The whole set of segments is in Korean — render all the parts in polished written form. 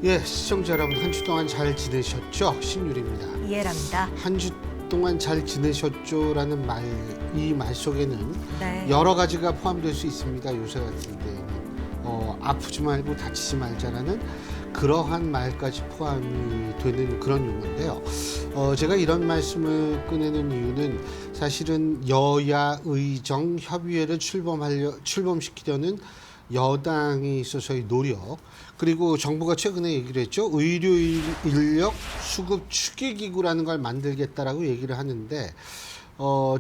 예, 시청자 여러분 한 주 동안 잘 지내셨죠? 신유리입니다. 이해랍니다. 한 주 동안 잘 지내셨죠라는 말, 이 말 속에는 네. 여러 가지가 포함될 수 있습니다. 요새 같은 때에는 아프지 말고 다치지 말자라는 그러한 말까지 포함이 되는 그런 용어인데요. 제가 이런 말씀을 꺼내는 이유는 사실은 여야 의정 협의회를 출범시키려는 여당에 있어서의 노력, 그리고 정부가 최근에 얘기를 했죠. 의료 인력 수급 추계기구라는 걸 만들겠다라고 얘기를 하는데,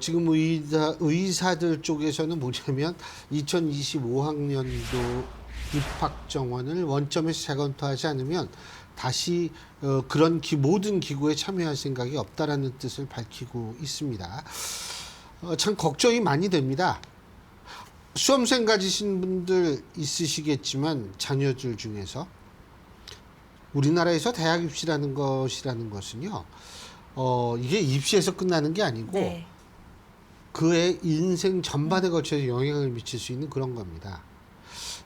지금 의사들 쪽에서는 뭐냐면 2025학년도 입학 정원을 원점에서 재검토하지 않으면 다시 그런 모든 기구에 참여할 생각이 없다라는 뜻을 밝히고 있습니다. 참 걱정이 많이 됩니다. 수험생 가지신 분들 있으시겠지만 자녀들 중에서 우리나라에서 대학 입시라는 것은요, 이게 입시에서 끝나는 게 아니고 네. 그의 인생 전반에 걸쳐서 영향을 미칠 수 있는 그런 겁니다.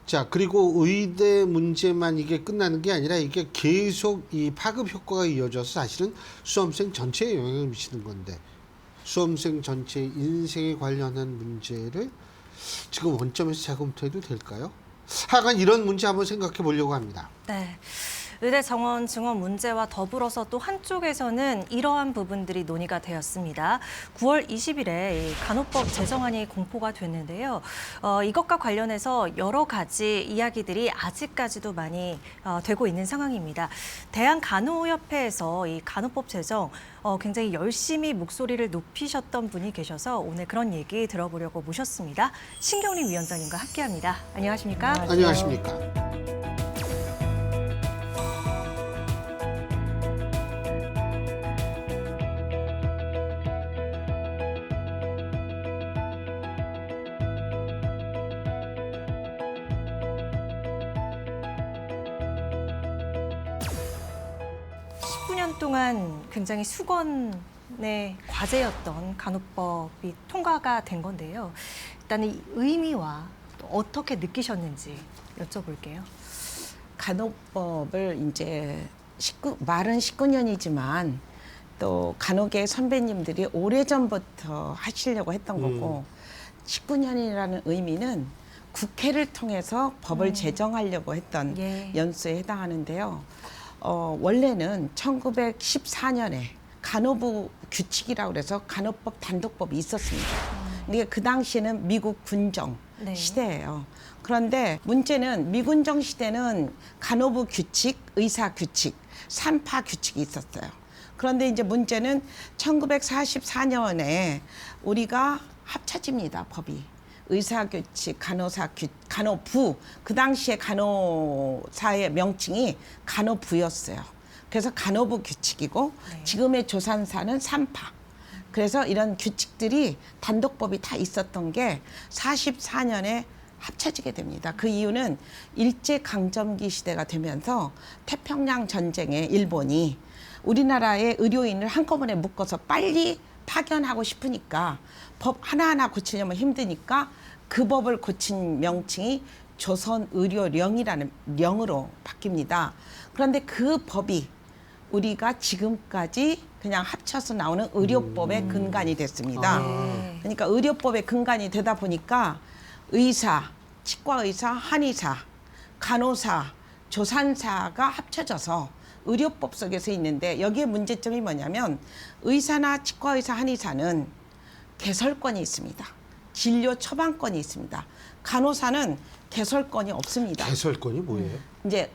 자, 그리고 의대 문제만 이게 끝나는 게 아니라 이게 계속 이 파급 효과가 이어져서 사실은 수험생 전체에 영향을 미치는 건데, 수험생 전체의 인생에 관련한 문제를 지금 원점에서 재검토해도 될까요? 하여간 이런 문제 한번 생각해 보려고 합니다. 네. 의대 정원 증원 문제와 더불어서 또 한쪽에서는 이러한 부분들이 논의가 되었습니다. 9월 20일에 간호법 제정안이 공포가 됐는데요. 이것과 관련해서 여러 가지 이야기들이 아직까지도 많이 되고 있는 상황입니다. 대한간호협회에서 이 간호법 제정 굉장히 열심히 목소리를 높이셨던 분이 계셔서 오늘 그런 얘기 들어보려고 모셨습니다. 신경림 위원장님과 함께합니다. 안녕하십니까? 안녕하십니까? 19년 동안 굉장히 수건의 과제였던 간호법이 통과가 된 건데요. 일단 이 의미와 또 어떻게 느끼셨는지 여쭤볼게요. 간호법을 이제 말은 19년이지만 또 간호계 선배님들이 오래전부터 하시려고 했던 거고 19년이라는 의미는 국회를 통해서 법을 제정하려고 했던 예. 연수에 해당하는데요. 원래는 1914년에 간호부 규칙이라고 그래서 간호법 단독법이 있었습니다. 근데 그 당시에는 미국 군정 네. 시대예요. 그런데 문제는 미군정 시대는 간호부 규칙, 의사 규칙, 산파 규칙이 있었어요. 그런데 이제 문제는 1944년에 우리가 합쳐집니다, 법이. 의사규칙, 간호부, 그 당시에 간호사의 명칭이 간호부였어요. 그래서 간호부 규칙이고 네. 지금의 조산사는 산파. 그래서 이런 규칙들이 단독법이 다 있었던 게 44년에 합쳐지게 됩니다. 그 이유는 일제강점기 시대가 되면서 태평양 전쟁에 일본이 우리나라의 의료인을 한꺼번에 묶어서 빨리 파견하고 싶으니까 법 하나하나 고치려면 힘드니까 그 법을 고친 명칭이 조선의료령이라는 령으로 바뀝니다. 그런데 그 법이 우리가 지금까지 그냥 합쳐서 나오는 의료법의 근간이 됐습니다. 네. 그러니까 의료법의 근간이 되다 보니까 의사, 치과의사, 한의사, 간호사, 조산사가 합쳐져서 의료법 속에서 있는데 여기에 문제점이 뭐냐면 의사나 치과의사, 한의사는 개설권이 있습니다. 진료 처방권이 있습니다. 간호사는 개설권이 없습니다. 개설권이 뭐예요? 이제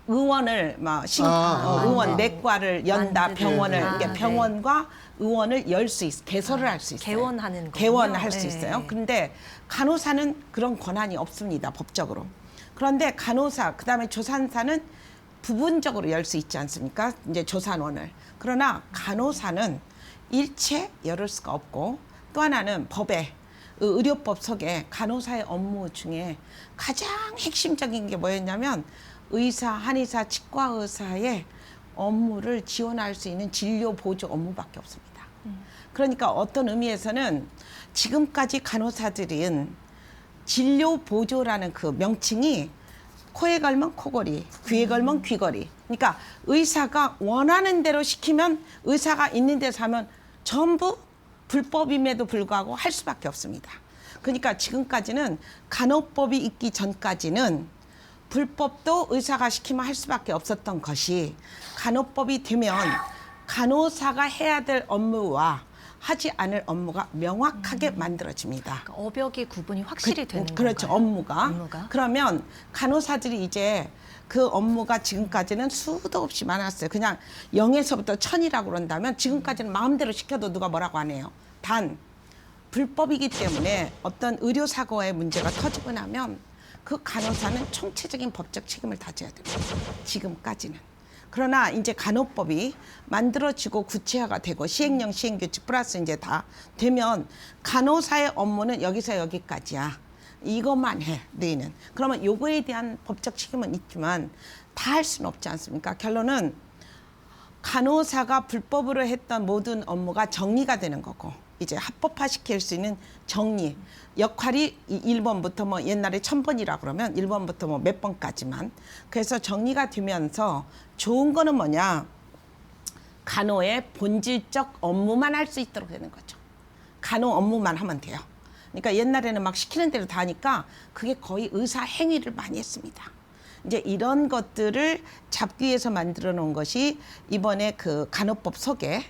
의원을 의원 내과를 연다 만드는. 병원을 네. 병원과 의원을 열 수 개설을 할 수 있어요. 개원하는 거군요. 개원할 수 네. 있어요. 근데 간호사는 그런 권한이 없습니다. 법적으로. 그런데 간호사 그다음에 조산사는 부분적으로 열 수 있지 않습니까? 이제 조산원을. 그러나 간호사는 일체 열을 수가 없고 또 하나는 법에 의료법 속에 간호사의 업무 중에 가장 핵심적인 게 뭐였냐면 의사, 한의사, 치과의사의 업무를 지원할 수 있는 진료 보조 업무밖에 없습니다. 그러니까 어떤 의미에서는 지금까지 간호사들은 진료 보조라는 그 명칭이 코에 걸면 코걸이, 귀에 걸면 귀걸이, 그러니까 의사가 원하는 대로 시키면 의사가 있는 데서 하면 전부 불법임에도 불구하고 할 수밖에 없습니다. 그러니까 지금까지는 간호법이 있기 전까지는 불법도 의사가 시키면 할 수밖에 없었던 것이 간호법이 되면 간호사가 해야 될 업무와 하지 않을 업무가 명확하게 만들어집니다. 그러니까 업역이 구분이 확실히 되는 건가요? 그렇죠. 업무가. 업무가? 그러면 간호사들이 이제 그 업무가 지금까지는 수도 없이 많았어요. 그냥 0에서부터 1000이라고 그런다면 지금까지는 마음대로 시켜도 누가 뭐라고 안 해요. 단 불법이기 때문에 어떤 의료사고의 문제가 터지고 나면 그 간호사는 총체적인 법적 책임을 다져야 됩니다. 지금까지는. 그러나 이제 간호법이 만들어지고 구체화가 되고 시행령 시행규칙 플러스 이제 다 되면 간호사의 업무는 여기서 여기까지야. 이것만 해, 너희는. 그러면 요거에 대한 법적 책임은 있지만 다 할 수는 없지 않습니까? 결론은 간호사가 불법으로 했던 모든 업무가 정리가 되는 거고 이제 합법화시킬 수 있는 정리 역할이 1번부터 뭐 옛날에 1000번이라 그러면 1번부터 뭐 몇 번까지만 그래서 정리가 되면서 좋은 거는 뭐냐 간호의 본질적 업무만 할 수 있도록 되는 거죠. 간호 업무만 하면 돼요. 그러니까 옛날에는 막 시키는 대로 다 하니까 그게 거의 의사 행위를 많이 했습니다. 이제 이런 것들을 잡기 위해서 만들어 놓은 것이 이번에 그 간호법 속에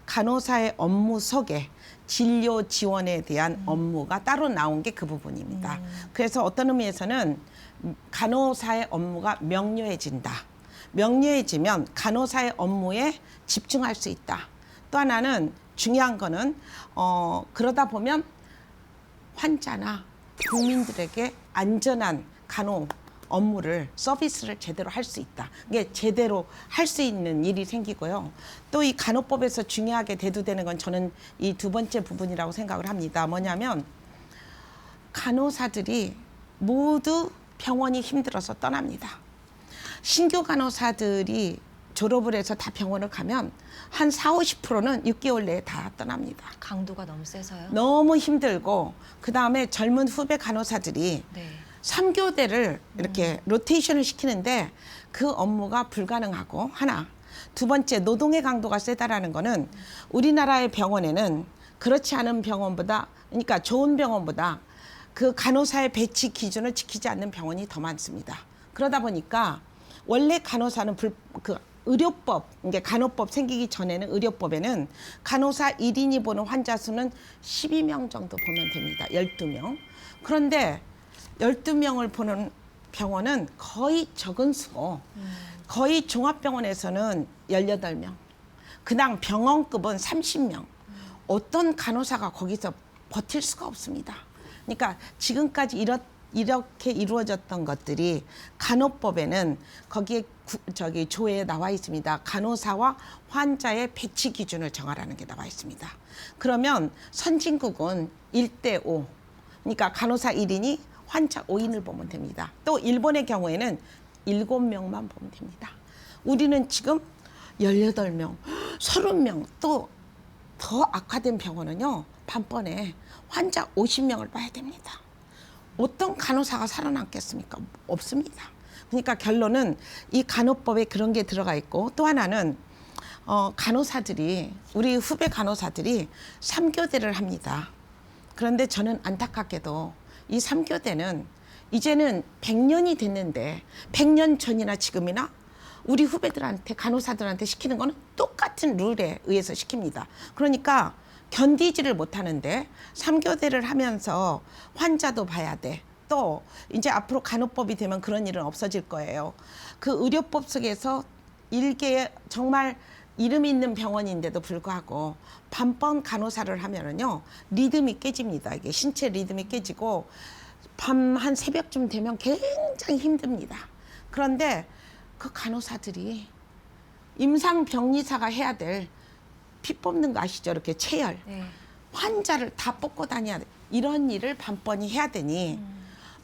간호사의 업무 속에 진료 지원에 대한 업무가 따로 나온 게 그 부분입니다. 그래서 어떤 의미에서는 간호사의 업무가 명료해진다. 명료해지면 간호사의 업무에 집중할 수 있다. 또 하나는 중요한 거는 그러다 보면 환자나 국민들에게 안전한 간호 업무를 서비스를 제대로 할 수 있다. 이게 제대로 할 수 있는 일이 생기고요. 또 이 간호법에서 중요하게 대두되는 건 저는 이 두 번째 부분이라고 생각을 합니다. 뭐냐면 간호사들이 모두 병원이 힘들어서 떠납니다. 신규 간호사들이 졸업을 해서 다 병원을 가면 한 40~50%는 6개월 내에 다 떠납니다. 강도가 너무 세서요? 너무 힘들고 그다음에 젊은 후배 간호사들이 네. 3교대를 이렇게 로테이션을 시키는데 그 업무가 불가능하고 하나. 두 번째 노동의 강도가 세다라는 거는 우리나라의 병원에는 그렇지 않은 병원보다 그러니까 좋은 병원보다 그 간호사의 배치 기준을 지키지 않는 병원이 더 많습니다. 그러다 보니까 원래 간호사는 의료법, 이게 간호법 생기기 전에는 의료법에는 간호사 1인이 보는 환자 수는 12명 정도 보면 됩니다. 12명. 그런데 12명을 보는 병원은 거의 적은 수고 거의 종합병원에서는 18명. 그다음 병원급은 30명. 어떤 간호사가 거기서 버틸 수가 없습니다. 그러니까 지금까지 이렇게 이루어졌던 것들이 간호법에는 거기에 조에 나와 있습니다. 간호사와 환자의 배치 기준을 정하라는 게 나와 있습니다. 그러면 선진국은 1:5. 그러니까 간호사 1인이 환자 5인을 보면 됩니다. 또 일본의 경우에는 7명만 보면 됩니다. 우리는 지금 18명, 30명 또 더 악화된 병원은요. 밤번에 환자 50명을 봐야 됩니다. 어떤 간호사가 살아남겠습니까? 없습니다. 그러니까 결론은 이 간호법에 그런 게 들어가 있고 또 하나는 간호사들이 우리 후배 간호사들이 3교대를 합니다. 그런데 저는 안타깝게도 이 3교대는 이제는 100년이 됐는데 100년 전이나 지금이나 우리 후배들한테 간호사들한테 시키는 거는 똑같은 룰에 의해서 시킵니다. 그러니까 견디지를 못하는데 3교대를 하면서 환자도 봐야 돼. 또 이제 앞으로 간호법이 되면 그런 일은 없어질 거예요. 그 의료법 속에서 일개의 정말 이름 있는 병원인데도 불구하고 밤번 간호사를 하면은요 리듬이 깨집니다. 이게 신체 리듬이 깨지고 밤 한 새벽쯤 되면 굉장히 힘듭니다. 그런데 그 간호사들이 임상병리사가 해야 될 피 뽑는 거 아시죠? 이렇게 체열. 네. 환자를 다 뽑고 다녀야 돼. 이런 일을 밤번이 해야 되니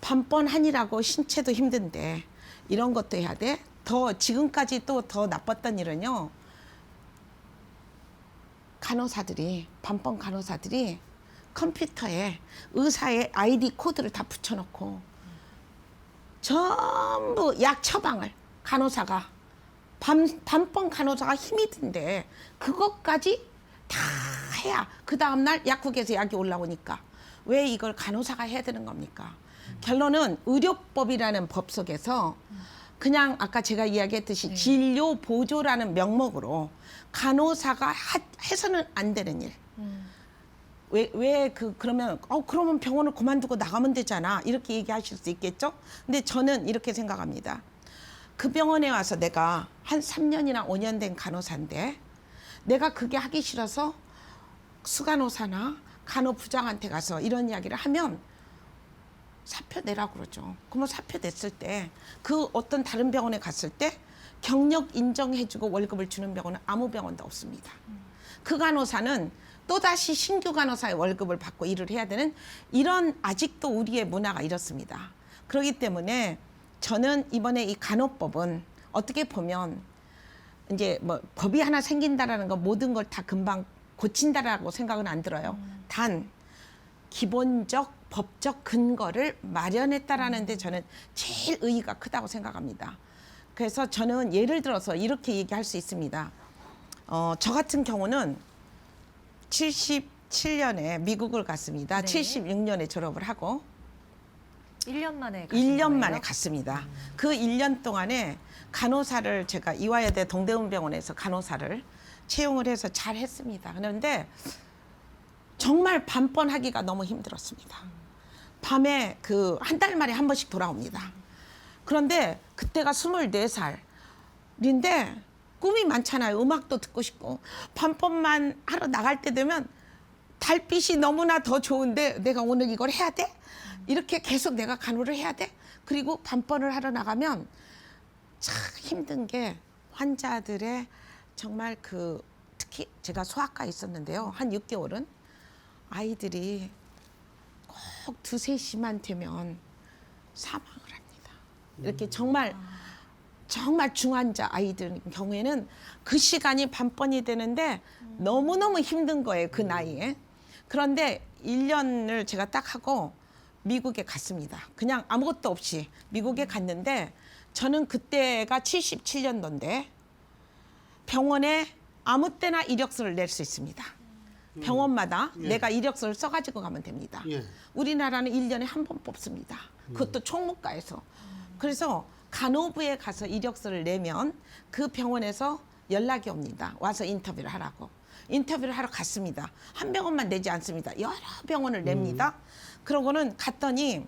밤번 하느라고 신체도 힘든데 이런 것도 해야 돼. 더 지금까지 또 더 나빴던 일은요. 밤번 간호사들이 컴퓨터에 의사의 아이디 코드를 다 붙여놓고 전부 약 처방을 간호사가 밤번 간호사가 힘이 든데 그것까지 다 해야 그 다음날 약국에서 약이 올라오니까 왜 이걸 간호사가 해야 되는 겁니까? 결론은 의료법이라는 법 속에서 그냥 아까 제가 이야기했듯이 진료 보조라는 명목으로 간호사가 해서는 안 되는 일. 그러면 그러면 병원을 그만두고 나가면 되잖아. 이렇게 얘기하실 수 있겠죠? 근데 저는 이렇게 생각합니다. 그 병원에 와서 내가 한 3년이나 5년 된 간호사인데 내가 그게 하기 싫어서 수간호사나 간호부장한테 가서 이런 이야기를 하면 사표 내라고 그러죠. 그러면 사표 냈을 때 그 어떤 다른 병원에 갔을 때 경력 인정해주고 월급을 주는 병원은 아무 병원도 없습니다. 그 간호사는 또다시 신규 간호사의 월급을 받고 일을 해야 되는 이런 아직도 우리의 문화가 이렇습니다. 그렇기 때문에 저는 이번에 이 간호법은 어떻게 보면 이제 뭐 법이 하나 생긴다라는 거 모든 걸 다 금방 고친다라고 생각은 안 들어요. 단 기본적 법적 근거를 마련했다라는 데 저는 제일 의의가 크다고 생각합니다. 그래서 저는 예를 들어서 이렇게 얘기할 수 있습니다. 저 같은 경우는 77년에 미국을 갔습니다. 네. 76년에 졸업을 하고 1년 만에 1년 만에 갔습니다. 그 1년 동안에 간호사를 제가 이화여대 동대문병원에서 간호사를 채용을 해서 잘 했습니다. 그런데 정말 밤번 하기가 너무 힘들었습니다. 밤에 그 한 달 만에 한 번씩 돌아옵니다. 그런데 그때가 24살인데 꿈이 많잖아요. 음악도 듣고 싶고 밤번만 하러 나갈 때 되면 달빛이 너무나 더 좋은데 내가 오늘 이걸 해야 돼? 이렇게 계속 내가 간호를 해야 돼? 그리고 밤번을 하러 나가면 참 힘든 게 환자들의 정말 특히 제가 소아과에 있었는데요. 한 6개월은 아이들이 꼭 2, 3시만 되면 사망을 합니다. 이렇게 정말 중환자 아이들 경우에는 그 시간이 밤번이 되는데 너무너무 힘든 거예요. 그 나이에. 그런데 1년을 제가 딱 하고 미국에 갔습니다. 그냥 아무것도 없이 미국에 갔는데 저는 그때가 77년도인데 병원에 아무 때나 이력서를 낼 수 있습니다. 병원마다 예. 내가 이력서를 써가지고 가면 됩니다. 예. 우리나라는 1년에 한 번 뽑습니다. 그것도 총무과에서. 그래서 간호부에 가서 이력서를 내면 그 병원에서 연락이 옵니다. 와서 인터뷰를 하라고. 인터뷰를 하러 갔습니다. 한 병원만 내지 않습니다. 여러 병원을 냅니다. 그러고는 갔더니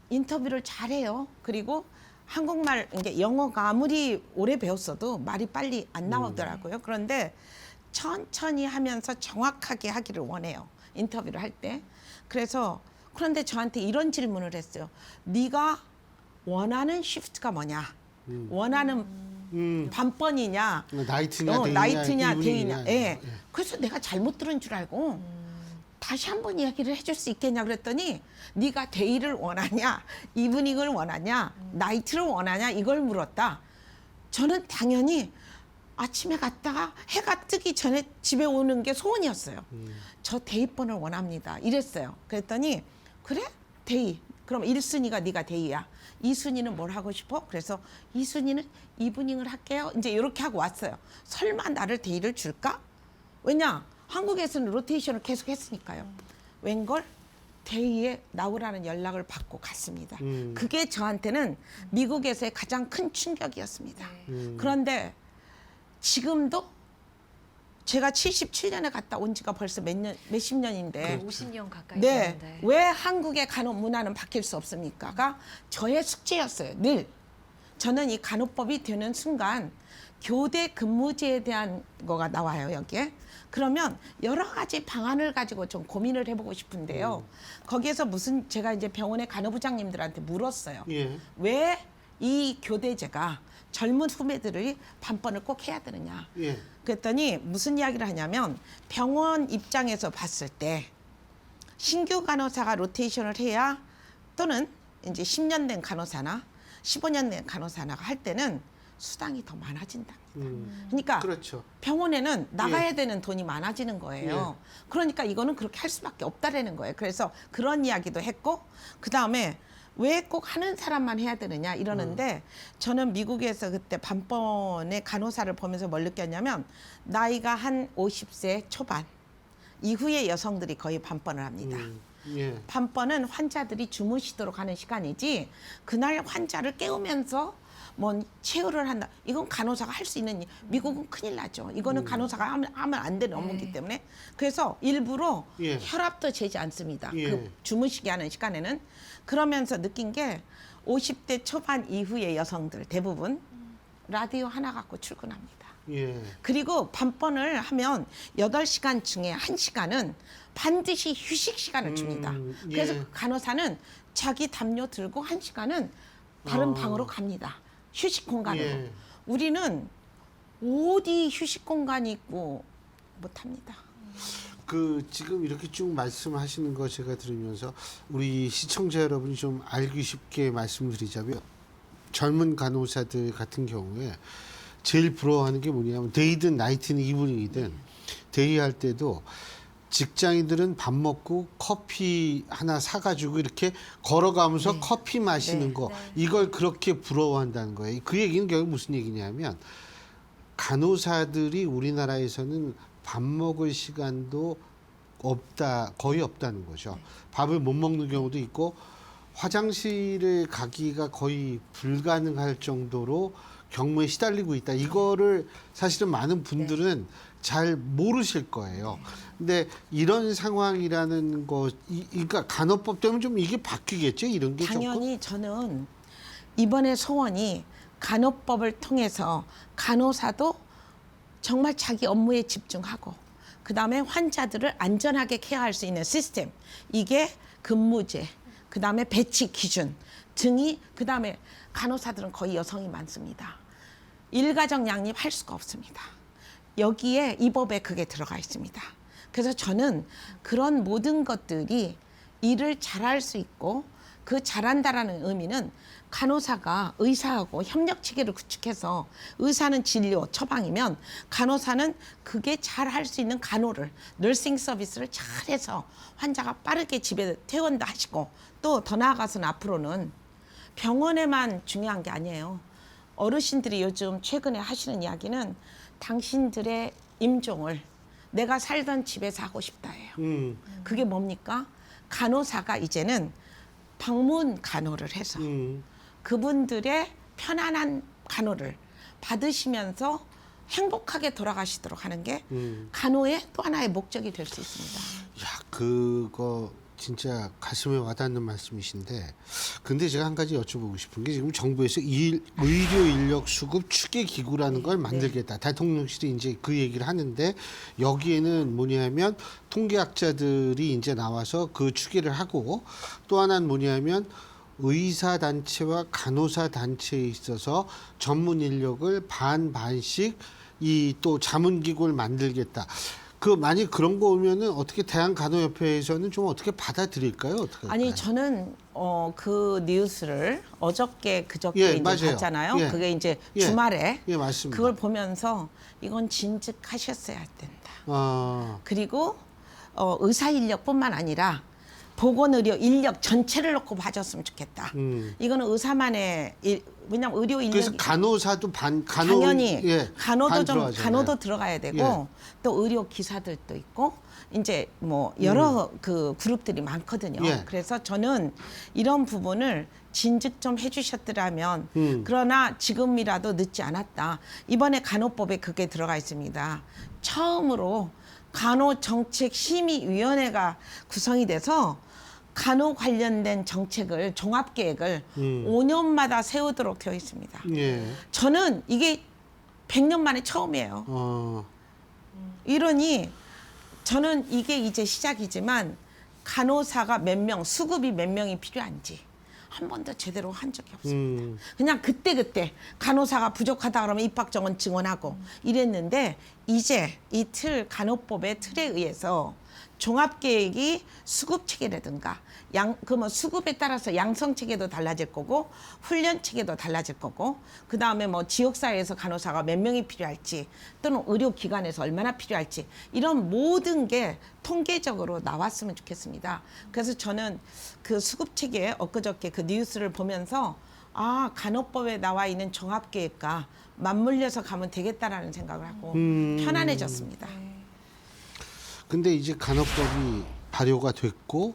인터뷰를 잘해요. 그리고 한국말, 이게 영어가 아무리 오래 배웠어도 말이 빨리 안 나오더라고요. 그런데 천천히 하면서 정확하게 하기를 원해요. 인터뷰를 할 때. 그런데 저한테 이런 질문을 했어요. 네가 원하는 시프트가 뭐냐? 원하는 밤번이냐? 나이트냐, 나이트냐, 이브닝이냐. 데이냐. 예. 그래서 내가 잘못 들은 줄 알고 다시 한번 이야기를 해줄 수 있겠냐 그랬더니 네가 데이를 원하냐, 이브닝을 원하냐, 나이트를 원하냐 이걸 물었다. 저는 당연히 아침에 갔다가 해가 뜨기 전에 집에 오는 게 소원이었어요. 저 데이번을 원합니다. 이랬어요. 그랬더니 그래? 데이. 그럼 1순위가 네가 데이야. 2순위는 뭘 하고 싶어? 그래서 2순위는 이브닝을 할게요. 이제 이렇게 하고 왔어요. 설마 나를 데이를 줄까? 왜냐? 한국에서는 로테이션을 계속 했으니까요. 웬걸? 데이에 나오라는 연락을 받고 갔습니다. 그게 저한테는 미국에서의 가장 큰 충격이었습니다. 그런데 지금도 제가 77년에 갔다 온 지가 벌써 몇십 년인데 50년 가까이 네, 됐는데. 왜 한국의 간호 문화는 바뀔 수 없습니까?가 저의 숙제였어요. 늘 저는 이 간호법이 되는 순간 교대 근무제에 대한 거가 나와요. 여기에. 그러면 여러 가지 방안을 가지고 좀 고민을 해보고 싶은데요. 거기에서 제가 이제 병원의 간호부장님들한테 물었어요. 예. 왜 이 교대제가 젊은 후배들이 밤번을 꼭 해야 되느냐. 예. 그랬더니 무슨 이야기를 하냐면 병원 입장에서 봤을 때 신규 간호사가 로테이션을 해야 또는 이제 10년 된 간호사나 15년 된 간호사나 할 때는 수당이 더 많아진다. 그러니까 그렇죠. 병원에는 나가야 되는 돈이 많아지는 거예요. 그러니까 이거는 그렇게 할 수밖에 없다라는 거예요. 그래서 그런 이야기도 했고 그다음에 왜 꼭 하는 사람만 해야 되느냐 이러는데 저는 미국에서 그때 밤번에 간호사를 보면서 뭘 느꼈냐면 나이가 한 50세 초반 이후에 여성들이 거의 밤번을 합니다. 예. 밤번은 환자들이 주무시도록 하는 시간이지 그날 환자를 깨우면서 뭐 체열을 한다. 이건 간호사가 할 수 있는 일. 미국은 큰일 나죠. 이거는 간호사가 하면 안 되는 업무이기 때문에 그래서 일부러 예. 혈압도 재지 않습니다. 예. 그 주무시게 하는 시간에는 그러면서 느낀 게 50대 초반 이후의 여성들 대부분 라디오 하나 갖고 출근합니다. 예. 그리고 밤번을 하면 8시간 중에 1시간은 반드시 휴식 시간을 줍니다. 예. 그래서 그 간호사는 자기 담요 들고 1시간은 다른 방으로 갑니다. 휴식 공간으로. 예. 우리는 어디 휴식 공간이 있고 못합니다. 그 지금 이렇게 쭉 말씀하시는 거 제가 들으면서 우리 시청자 여러분이 좀 알기 쉽게 말씀드리자면 젊은 간호사들 같은 경우에 제일 부러워하는 게 뭐냐면 데이든 나이트는 이브닝이든 데이할 때도 직장인들은 밥 먹고 커피 하나 사가지고 이렇게 걸어가면서 커피 마시는 거 이걸 그렇게 부러워한다는 거예요. 그 얘기는 결국 무슨 얘기냐면 간호사들이 우리나라에서는 밥 먹을 시간도 거의 없다는 거죠. 밥을 못 먹는 경우도 있고 화장실에 가기가 거의 불가능할 정도로 경무에 시달리고 있다. 이거를 사실은 많은 분들은 잘 모르실 거예요. 근데 이런 상황이라는 거, 그러니까 간호법 때문에 좀 이게 바뀌겠죠? 이런 게 당연히 저는 이번에 소원이 간호법을 통해서 간호사도 정말 자기 업무에 집중하고 그다음에 환자들을 안전하게 케어할 수 있는 시스템 이게 근무제 그다음에 배치 기준 등이 그다음에 간호사들은 거의 여성이 많습니다. 일가정 양립할 수가 없습니다. 여기에 이 법에 그게 들어가 있습니다. 그래서 저는 그런 모든 것들이 일을 잘할 수 있고 그 잘한다라는 의미는 간호사가 의사하고 협력 체계를 구축해서 의사는 진료 처방이면 간호사는 그게 잘할 수 있는 간호를 너싱 서비스를 잘해서 환자가 빠르게 집에 퇴원도 하시고 또 더 나아가서는 앞으로는 병원에만 중요한 게 아니에요. 어르신들이 요즘 최근에 하시는 이야기는 당신들의 임종을 내가 살던 집에서 하고 싶다예요. 그게 뭡니까? 간호사가 이제는 방문 간호를 해서 그분들의 편안한 간호를 받으시면서 행복하게 돌아가시도록 하는 게 간호의 또 하나의 목적이 될 수 있습니다. 야, 그거 진짜 가슴에 와닿는 말씀이신데, 근데 제가 한 가지 여쭤보고 싶은 게 지금 정부에서 의료 인력 수급 추계 기구라는 걸 만들겠다. 대통령실이 이제 그 얘기를 하는데 여기에는 뭐냐면 통계학자들이 이제 나와서 그 추계를 하고 또 하나는 뭐냐면 의사 단체와 간호사 단체에 있어서 전문 인력을 반씩 이 또 자문기구를 만들겠다. 그 만약 그런 거 오면은 어떻게 대한간호협회에서는 좀 어떻게 받아들일까요? 어떻게 할까요? 아니 저는 그 뉴스를 어저께 그저께 예, 이제 맞아요. 봤잖아요. 예. 그게 이제 예. 주말에 예, 맞습니다. 그걸 보면서 이건 진즉하셨어야 된다. 그리고 의사 인력뿐만 아니라 보건의료 인력 전체를 놓고 봐줬으면 좋겠다. 이거는 의사만의 왜냐하면 의료 인력이 그래서 간호사도 당연히 간호도 반 좀 들어가잖아요. 간호도 들어가야 되고 예. 또 의료 기사들도 있고 이제 뭐 여러 그 그룹들이 많거든요. 예. 그래서 저는 이런 부분을 진즉 좀 해주셨더라면 그러나 지금이라도 늦지 않았다. 이번에 간호법에 그게 들어가 있습니다. 처음으로 간호정책심의위원회가 구성이 돼서 간호 관련된 정책을 종합계획을 5년마다 세우도록 되어 있습니다. 예. 저는 이게 100년 만에 처음이에요. 이러니 저는 이게 이제 시작이지만 간호사가 몇 명, 수급이 몇 명이 필요한지 한 번도 제대로 한 적이 없습니다. 그냥 그때 간호사가 부족하다 그러면 입학정원 증원하고 이랬는데 이제 이 간호법의 틀에 의해서 종합계획이 수급 체계라든가 그 수급에 따라서 양성 체계도 달라질 거고 훈련 체계도 달라질 거고 그 다음에 뭐 지역사회에서 간호사가 몇 명이 필요할지 또는 의료기관에서 얼마나 필요할지 이런 모든 게 통계적으로 나왔으면 좋겠습니다. 그래서 저는 그 수급 체계 엊그저께 그 뉴스를 보면서 간호법에 나와 있는 종합계획과 맞물려서 가면 되겠다라는 생각을 하고 편안해졌습니다. 근데 이제 간호법이 발효가 됐고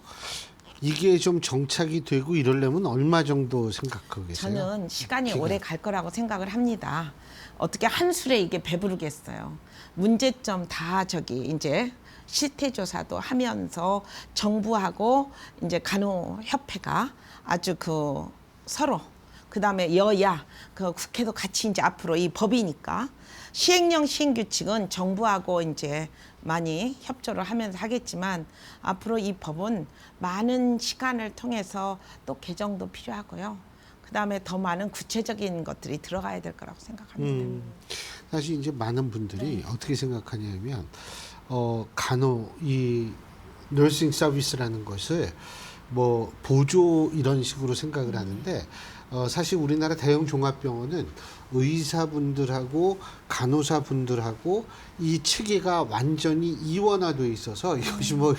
이게 좀 정착이 되고 이러려면 얼마 정도 생각하고 계세요? 저는 시간이 기간. 오래 갈 거라고 생각을 합니다. 어떻게 한술에 이게 배부르겠어요. 문제점 다 이제 실태 조사도 하면서 정부하고 이제 간호협회가 아주 서로 그다음에 여야 국회도 같이 이제 앞으로 이 법이니까 시행령 시행규칙은 정부하고 이제 많이 협조를 하면서 하겠지만 앞으로 이 법은 많은 시간을 통해서 또 개정도 필요하고요. 그다음에 더 많은 구체적인 것들이 들어가야 될 거라고 생각합니다. 사실 이제 많은 분들이 어떻게 생각하냐면 이 너싱 서비스라는 것을 뭐 보조 이런 식으로 생각을 하는데 사실 우리나라 대형 종합병원은 의사분들하고 간호사분들하고 이 체계가 완전히 이원화돼 있어서 이것이 뭐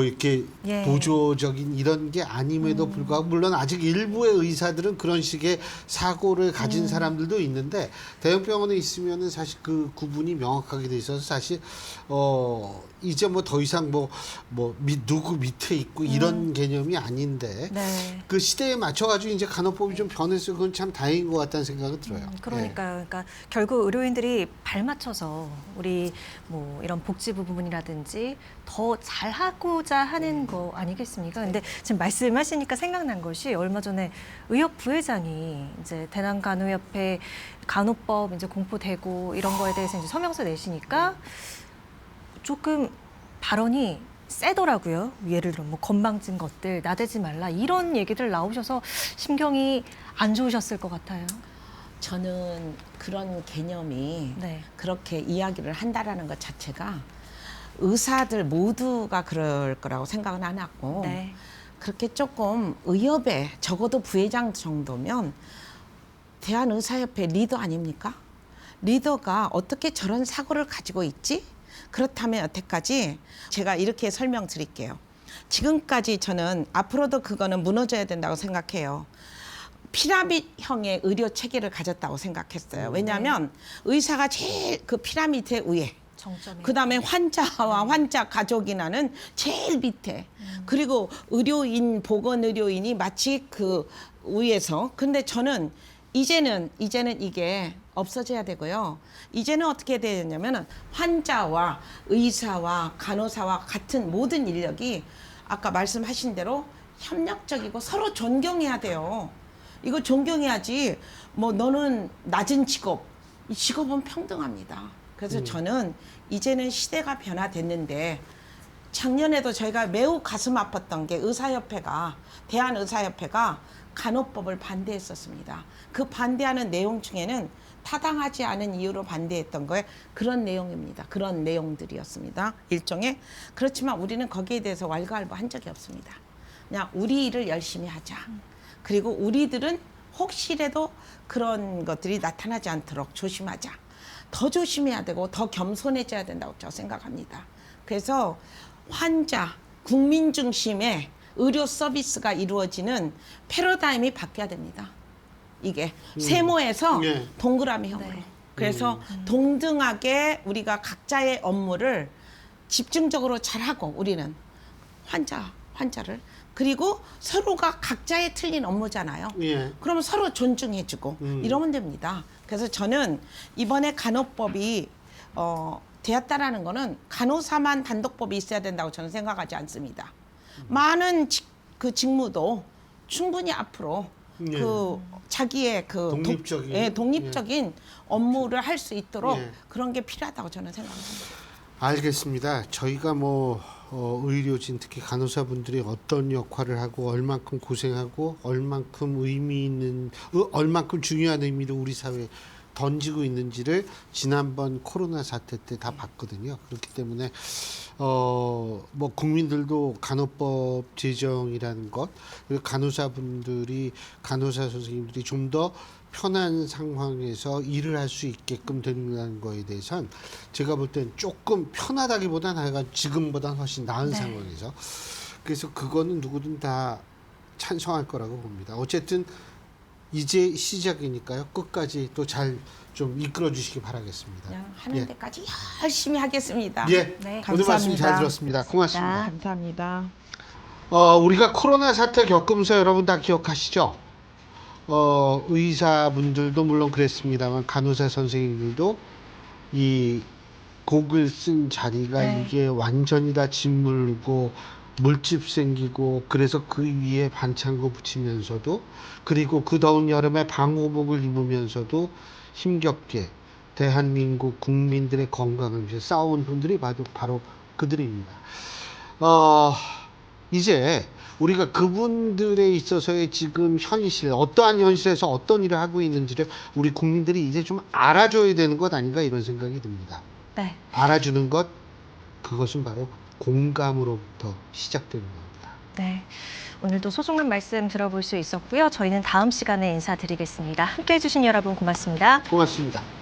이렇게 예. 보조적인 이런 게 아님에도 불구하고 물론 아직 일부의 의사들은 그런 식의 사고를 가진 사람들도 있는데 대형 병원에 있으면은 사실 그 구분이 명확하게 돼 있어서 사실 이제 뭐 더 이상 누구 밑에 있고 이런 개념이 아닌데 네. 그 시대에 맞춰가지고 이제 간호법이 좀 변해서 그건 참 다행인 것 같다는 생각이 들어요. 그러니까요. 그러니까 결국 의료인들이 발맞춰서 우리 뭐 이런 복지부 부분이라든지 더 잘하고자 하는 거 아니겠습니까? 근데 지금 말씀하시니까 생각난 것이 얼마 전에 의협 부회장이 이제 대남간호협회 간호법 이제 공포되고 이런 거에 대해서 이제 서명서 내시니까 조금 발언이 세더라고요. 예를 들어 뭐 건방진 것들 나대지 말라 이런 얘기들 나오셔서 심경이 안 좋으셨을 것 같아요. 저는 그런 개념이 네. 그렇게 이야기를 한다라는 것 자체가 의사들 모두가 그럴 거라고 생각은 안 하고 네. 그렇게 조금 의협에 적어도 부회장 정도면 대한의사협회 리더 아닙니까? 리더가 어떻게 저런 사고를 가지고 있지? 그렇다면 여태까지 제가 이렇게 설명드릴게요. 지금까지 저는 앞으로도 그거는 무너져야 된다고 생각해요. 피라밋형의 의료 체계를 가졌다고 생각했어요. 왜냐하면 의사가 제일 그 피라미드 위에 정점이. 그다음에 환자와 환자 가족이나는 제일 밑에 그리고 의료인 보건의료인이 마치 그 위에서 근데 저는 이제는 이게 없어져야 되고요. 이제는 어떻게 되냐면은 환자와 의사와 간호사와 같은 모든 인력이 아까 말씀하신 대로 협력적이고 서로 존경해야 돼요. 이거 존경해야지 뭐 너는 낮은 직업, 이 직업은 평등합니다. 그래서 저는 이제는 시대가 변화됐는데 작년에도 저희가 매우 가슴 아팠던 게 대한의사협회가 간호법을 반대했었습니다. 그 반대하는 내용 중에는 타당하지 않은 이유로 반대했던 거에 그런 내용입니다. 그런 내용들이었습니다. 일종의. 그렇지만 우리는 거기에 대해서 왈가왈부한 적이 없습니다. 그냥 우리 일을 열심히 하자. 그리고 우리들은 혹시라도 그런 것들이 나타나지 않도록 조심하자. 더 조심해야 되고 더 겸손해져야 된다고 저 생각합니다. 그래서 환자, 국민 중심의 의료 서비스가 이루어지는 패러다임이 바뀌어야 됩니다. 이게 세모에서 예. 동그라미형으로. 네. 그래서 동등하게 우리가 각자의 업무를 집중적으로 잘하고 우리는 환자를 그리고 서로가 각자의 틀린 업무잖아요. 예. 그러면 서로 존중해주고 이러면 됩니다. 그래서 저는 이번에 간호법이 되었다라는 거는 간호사만 단독법이 있어야 된다고 저는 생각하지 않습니다. 많은 그 직무도 충분히 앞으로 예. 그 자기의 그 독립적인 업무를 할 수 있도록 예. 그런 게 필요하다고 저는 생각합니다. 알겠습니다. 저희가 의료진 특히 간호사분들이 어떤 역할을 하고 얼만큼 고생하고 얼만큼 의미 있는 얼만큼 중요한 의미를 우리 사회에 던지고 있는지를 지난번 코로나 사태 때 다 봤거든요. 그렇기 때문에 뭐 국민들도 간호법 제정이라는 것, 그리고 간호사분들이, 간호사 선생님들이 좀 더 편한 상황에서 일을 할 수 있게끔 되는 거에 대해서는 제가 볼 땐 조금 편하다기보다는 하여간 지금보다는 훨씬 나은 네. 상황에서, 그래서 그거는 누구든 다 찬성할 거라고 봅니다. 어쨌든 이제 시작이니까요. 끝까지 또 잘 좀 이끌어 주시기 바라겠습니다. 그냥 하는 예. 데까지 열심히 하겠습니다. 예, 네, 오늘 말씀 잘 감사합니다. 들었습니다. 고맙습니다. 감사합니다. 우리가 코로나 사태 겪으면서 여러분 다 기억하시죠? 의사분들도 물론 그랬습니다만 간호사 선생님들도 이 곡을 쓴 자리가 네. 이게 완전히 다 짓물고 물집 생기고, 그래서 그 위에 반창고 붙이면서도, 그리고 그 더운 여름에 방호복을 입으면서도 힘겹게 대한민국 국민들의 건강을 위해 싸운 분들이 바로 그들입니다. 이제 우리가 그분들에 있어서의 지금 현실, 어떠한 현실에서 어떤 일을 하고 있는지를 우리 국민들이 이제 좀 알아줘야 되는 것 아닌가, 이런 생각이 듭니다. 네. 알아주는 것, 그것은 바로 공감으로부터 시작되는 겁니다. 네. 오늘도 소중한 말씀 들어볼 수 있었고요. 저희는 다음 시간에 인사드리겠습니다. 함께해 주신 여러분 고맙습니다. 고맙습니다.